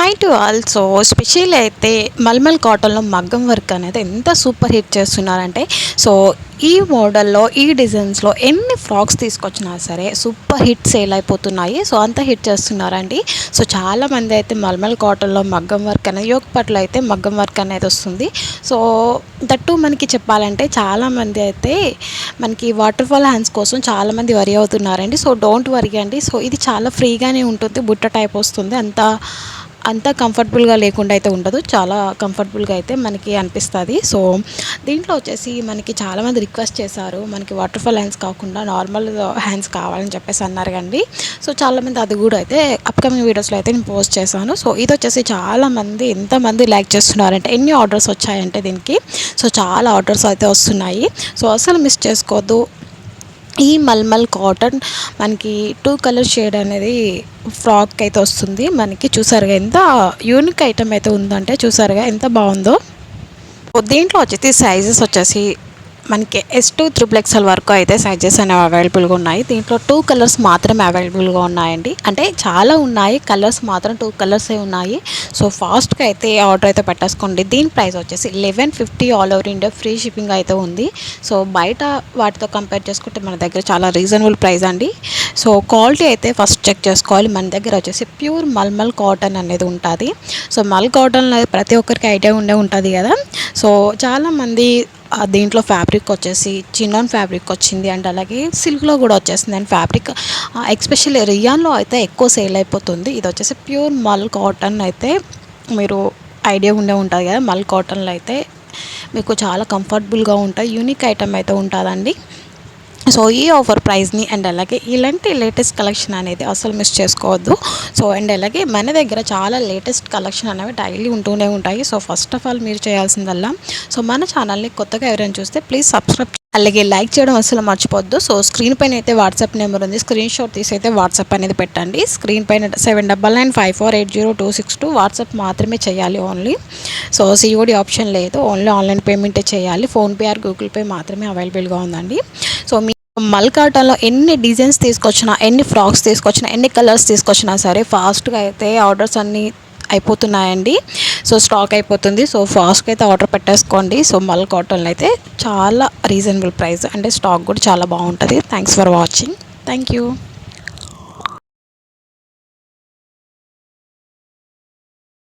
Hi to all. So special అయితే మల్మల్ కాటన్లో మగ్గం వర్క్ అనేది ఎంత సూపర్ హిట్ చేస్తున్నారంటే, సో ఈ మోడల్లో ఈ డిజైన్స్లో ఎన్ని ఫ్రాక్స్ తీసుకొచ్చినా సరే సూపర్ హిట్ సేల్ అయిపోతున్నాయి. సో అంత హిట్ చేస్తున్నారండి. సో చాలామంది అయితే మల్మల్ కాటన్లో మగ్గం వర్క్ అనేది యోగ పట్ల అయితే మగ్గం వర్క్ అనేది వస్తుంది. సో దట్టు మనకి చెప్పాలంటే చాలామంది అయితే మనకి వాటర్ ఫాల్ హ్యాండ్స్ కోసం చాలామంది వరి అవుతున్నారండి. సో డోంట్ వరీ అండి. సో ఇది చాలా ఫ్రీగానే ఉంటుంది, బుట్ట టైప్ వస్తుంది. అంత కంఫర్టబుల్గా లేకుండా అయితే ఉండదు, చాలా కంఫర్టబుల్గా అయితే మనకి అనిపిస్తుంది. సో దీంట్లో వచ్చేసి మనకి చాలామంది రిక్వెస్ట్ చేశారు, మనకి వాటర్ ఫాల్ హ్యాండ్స్ కాకుండా నార్మల్ హ్యాండ్స్ కావాలని చెప్పేసి అన్నారు కండి. సో చాలామంది అది కూడా అయితే అప్కమింగ్ వీడియోస్లో అయితే నేను పోస్ట్ చేశాను. సో ఇది వచ్చేసి చాలామంది ఎంతమంది లైక్ చేస్తున్నారంటే, ఎన్ని ఆర్డర్స్ వచ్చాయంటే దీనికి, సో చాలా ఆర్డర్స్ అయితే వస్తున్నాయి. సో అసలు మిస్ చేసుకోవద్దు. ఈ మల్మల్ కాటన్ మనకి 2 కలర్ షేడ్ అనేది ఫ్రాక్ అయితే వస్తుంది. మనకి చూసారుగా ఎంత యూనిక్ ఐటమ్ అయితే ఉందంటే, చూసారుగా ఎంత బాగుందో. దీంట్లో వచ్చేసి సైజెస్ వచ్చేసి మనకి S2 XXL వరకు అయితే సైజెస్ అనేవి అవైలబుల్గా ఉన్నాయి. దీంట్లో 2 కలర్స్ మాత్రమే అవైలబుల్గా ఉన్నాయండి. అంటే చాలా ఉన్నాయి, కలర్స్ మాత్రం 2 కలర్సే ఉన్నాయి. సో ఫాస్ట్గా అయితే ఆర్డర్ అయితే పెట్టేసుకోండి. దీని ప్రైస్ వచ్చేసి 1150 all over India free shipping అయితే ఉంది. సో బయట వాటితో కంపేర్ చేసుకుంటే మన దగ్గర చాలా రీజనబుల్ ప్రైస్ అండి. సో క్వాలిటీ అయితే ఫస్ట్ చెక్ చేసుకోవాలి. మన దగ్గర వచ్చేసి ప్యూర్ మల్మల్ కాటన్ అనేది ఉంటుంది. సో మల్ కాటన్ ప్రతి ఒక్కరికి ఐడియా ఉంటుంది కదా. సో చాలామంది దీంట్లో ఫ్యాబ్రిక్ వచ్చేసి చిన్నాన్ ఫ్యాబ్రిక్ వచ్చింది, అండ్ అలాగే సిల్క్లో కూడా వచ్చేసింది. అండ్ ఫ్యాబ్రిక్ ఎస్పెషల్లీ రియాన్లో అయితే ఎక్కువ సేల్ అయిపోతుంది. ఇది వచ్చేసి ప్యూర్ మల్ కాటన్ అయితే మీరు ఐడియా ఉంటుంది కదా. మల్ కాటన్లో అయితే మీకు చాలా కంఫర్టబుల్గా ఉంటాయి, యూనిక్ ఐటమ్ అయితే ఉంటుందండి. సో ఈ ఆఫర్ ప్రైస్ని అండ్ అలాగే ఇలాంటి లేటెస్ట్ కలెక్షన్ అనేది అసలు మిస్ చేసుకోవద్దు. సో అండ్ అలాగే మన దగ్గర చాలా లేటెస్ట్ కలెక్షన్ అనేవి డైలీ ఉంటూనే ఉంటాయి. సో ఫస్ట్ ఆఫ్ ఆల్ మీరు చేయాల్సిందల్లా, సో మన ఛానల్ని కొత్తగా ఎవరైనా చూస్తే ప్లీజ్ సబ్స్క్రైబ్, అలాగే లైక్ చేయడం అసలు మర్చిపోద్దు. సో స్క్రీన్ పైన అయితే వాట్సాప్ నెంబర్ ఉంది, స్క్రీన్ షాట్ తీసి అయితే వాట్సాప్ అనేది పెట్టండి. స్క్రీన్ పైన 7995480262 వాట్సాప్ మాత్రమే చేయాలి ఓన్లీ. సో సిఓడి ఆప్షన్ లేదు, ఓన్లీ ఆన్లైన్ పేమెంటే చేయాలి. ఫోన్పే ఆర్ గూగుల్ పే మాత్రమే అవైలబుల్గా ఉందండి. సో మల్ కాటన్లో ఎన్ని డిజైన్స్ తీసుకొచ్చినా, ఎన్ని ఫ్రాక్స్ తీసుకొచ్చినా, ఎన్ని కలర్స్ తీసుకొచ్చినా సరే ఫాస్ట్గా అయితే ఆర్డర్స్ అన్నీ అయిపోతున్నాయండి. సో స్టాక్ అయిపోతుంది. సో ఫాస్ట్గా అయితే ఆర్డర్ పెట్టేసుకోండి. సో మల్ కాటన్లో అయితే చాలా రీజనబుల్ ప్రైస్, అంటే స్టాక్ కూడా చాలా బాగుంటుంది. Thanks for watching. Thank you.